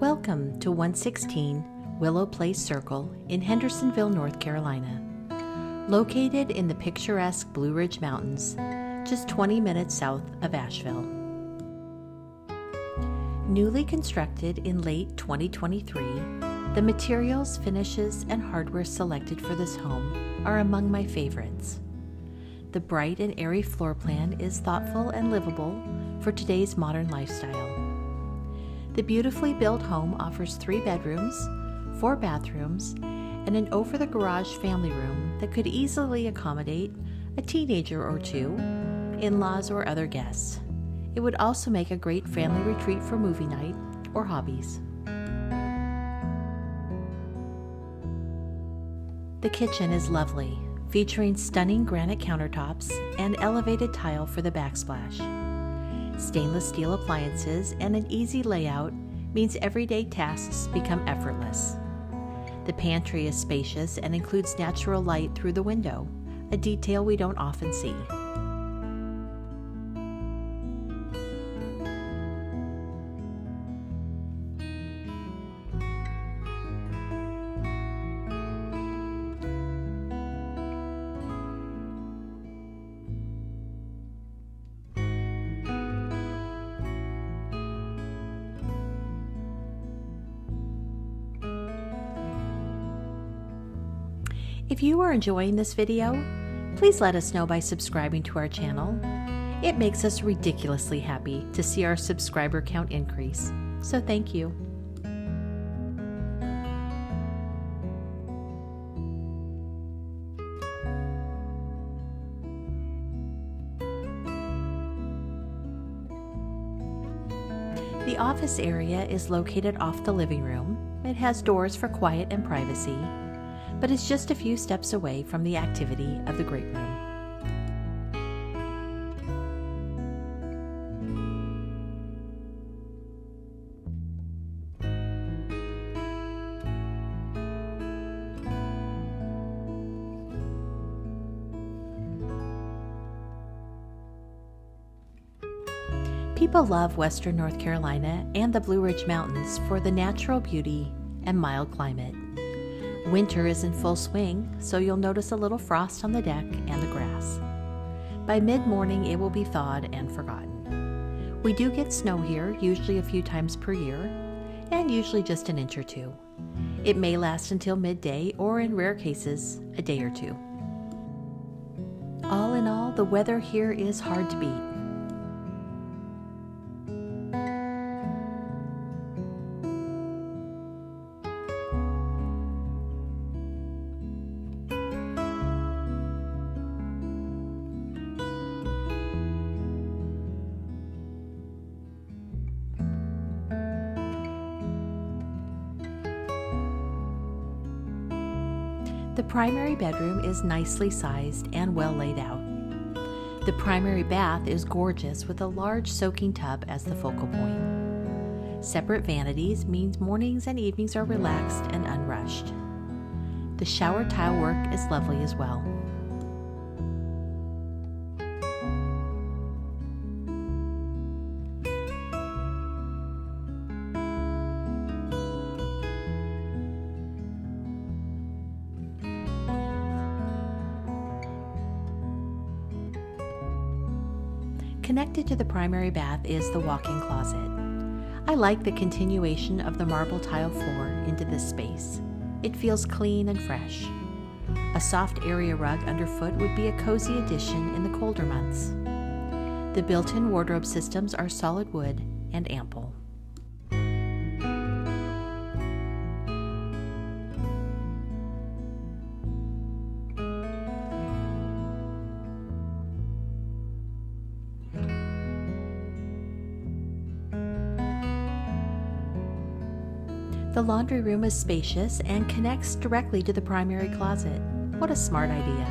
Welcome to 116 Willow Place Circle in Hendersonville, North Carolina. Located in the picturesque Blue Ridge Mountains, just 20 minutes south of Asheville. Newly constructed in late 2023, the materials, finishes, and hardware selected for this home are among my favorites. The bright and airy floor plan is thoughtful and livable for today's modern lifestyle. The beautifully built home offers 3 bedrooms, 4 bathrooms, and an over-the-garage family room that could easily accommodate a teenager or 2, in-laws, or other guests. It would also make a great family retreat for movie night or hobbies. The kitchen is lovely, featuring stunning granite countertops and elevated tile for the backsplash. Stainless steel appliances and an easy layout means everyday tasks become effortless. The pantry is spacious and includes natural light through the window, a detail we don't often see. If you are enjoying this video, please let us know by subscribing to our channel. It makes us ridiculously happy to see our subscriber count increase, so thank you. The office area is located off the living room. It has doors for quiet and privacy, but is just a few steps away from the activity of the great room. People love Western North Carolina and the Blue Ridge Mountains for the natural beauty and mild climate. Winter is in full swing, so you'll notice a little frost on the deck and the grass. By mid-morning, it will be thawed and forgotten. We do get snow here, usually a few times per year, and usually just an inch or 2. It may last until midday, or in rare cases, a day or 2. All in all, the weather here is hard to beat. The primary bedroom is nicely sized and well laid out. The primary bath is gorgeous with a large soaking tub as the focal point. Separate vanities means mornings and evenings are relaxed and unrushed. The shower tile work is lovely as well. Connected to the primary bath is the walk-in closet. I like the continuation of the marble tile floor into this space. It feels clean and fresh. A soft area rug underfoot would be a cozy addition in the colder months. The built-in wardrobe systems are solid wood and ample. The laundry room is spacious and connects directly to the primary closet. What a smart idea.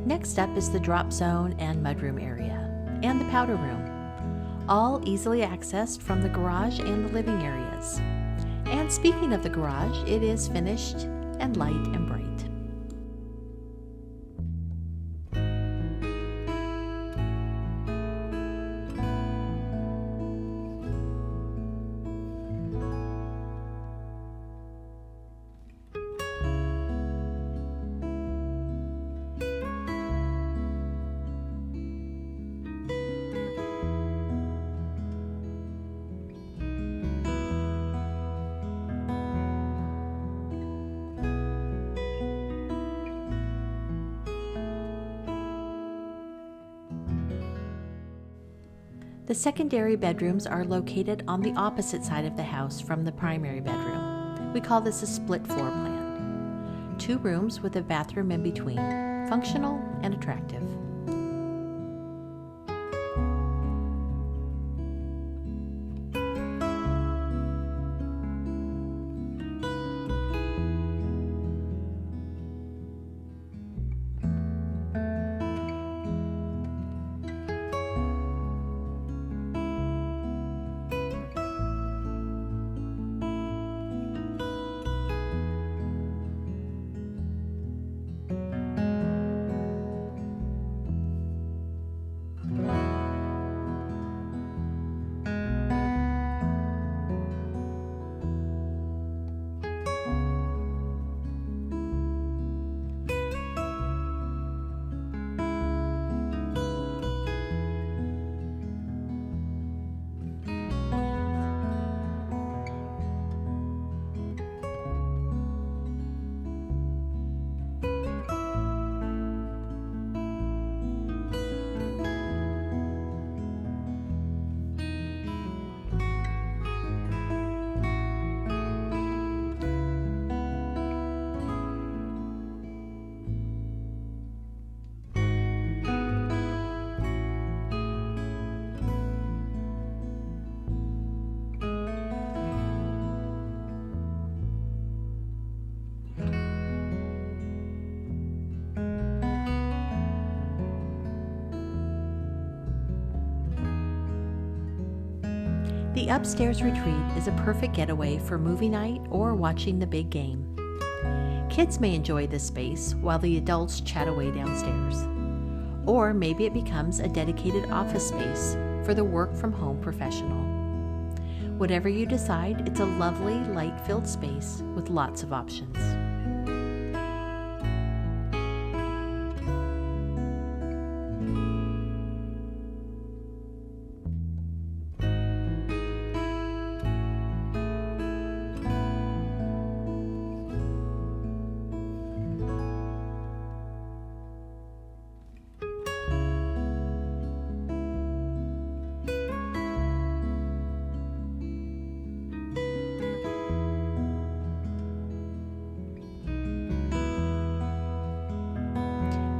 Next up is the drop zone and mudroom area, and the powder room, all easily accessed from the garage and the living areas. And speaking of the garage, it is finished and light and bright. The secondary bedrooms are located on the opposite side of the house from the primary bedroom. We call this a split floor plan. 2 rooms with a bathroom in between, functional and attractive. The upstairs retreat is a perfect getaway for movie night or watching the big game. Kids may enjoy this space while the adults chat away downstairs. Or maybe it becomes a dedicated office space for the work-from-home professional. Whatever you decide, it's a lovely, light-filled space with lots of options.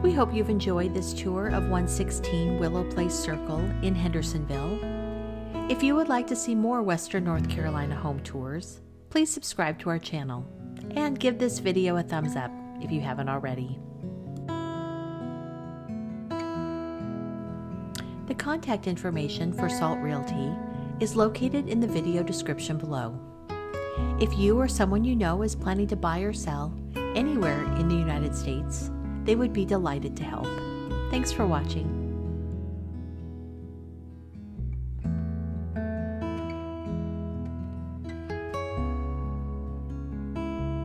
We hope you've enjoyed this tour of 116 Willow Place Circle in Hendersonville. If you would like to see more Western North Carolina home tours, please subscribe to our channel and give this video a thumbs up if you haven't already. The contact information for Salt Realty is located in the video description below. If you or someone you know is planning to buy or sell anywhere in the United States, they would be delighted to help. Thanks for watching.